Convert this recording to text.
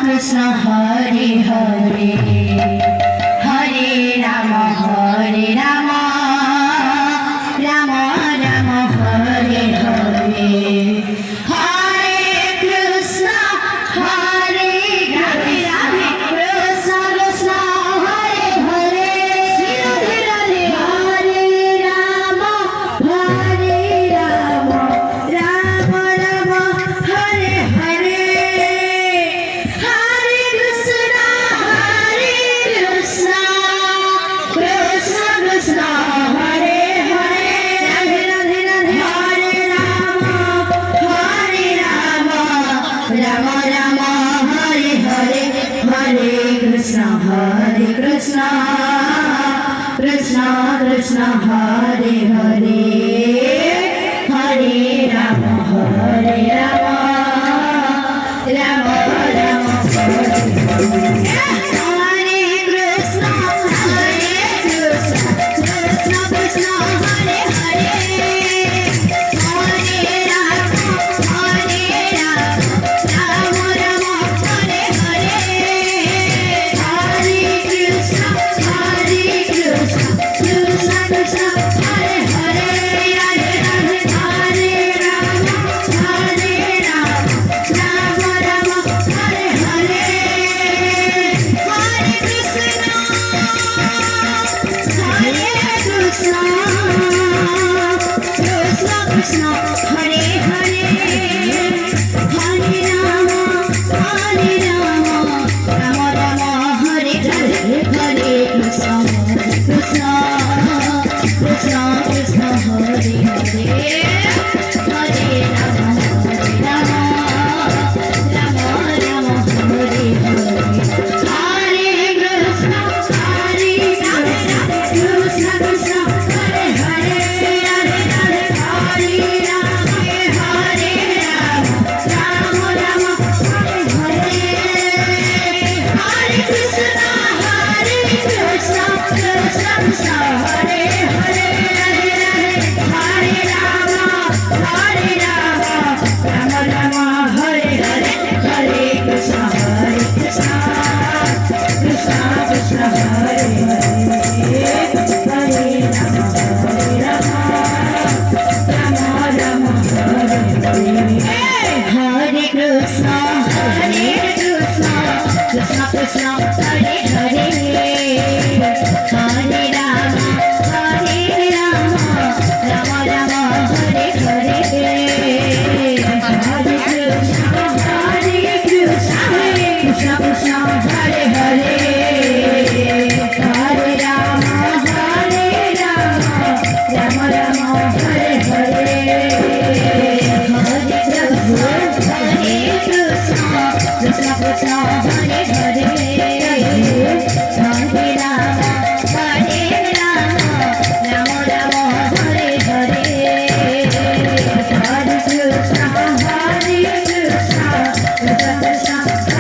Krishna Hare Hare Hare Ram Ram Ram Hare Hare Hare Krishna Hare Radhe Radhe Krishna Krishna Hare Hare Radhe Radhe Hare Ram Ram Ram Hare Hare Hare Krishna Krishna Krishna Krishna Hare Hare Radhe Radhe Radhe Hare Ram Ram Ram Hare Hare Hare Krishna Krishna Krishna Hare Hare Hare Ram Ram Ram Hare Krishna Krishna Krishna Hare Hare Hare Ram Ram Ram Hare Hare Hare Krishna Krishna Krishna Hare Hare Radhe Radhe Hare Ram Ram Ram Hare Hare Hare Krishna Krishna Krishna Hare Hare Hare Ram Ram Ram Hare Hare Hare Krishna Krishna Krishna Hare Hare Hare Ram Ram Ram Hare Hare Hare Krishna Krishna Krishna Hare Hare Radhe Radhe Hare Ram Ram Hare Hare Hare Krishna Krishna Krishna Hare Hare Radhe Radhe Hare Ram Ram Hare Hare Hare Krishna Krishna Krishna Hare Hare Hare Ram Ram Hare Hare Hare Krishna Krishna Krishna Hare Hare Hare Ram Ram Ram Hare Hare Hare Krishna Krishna Krishna Hare Hare Hare Ram Ram Ram Hare Hare Hare Krishna Krishna Hare Hare Hare Ram Ram Ram Hare Hare Hare Krishna Krishna Krishna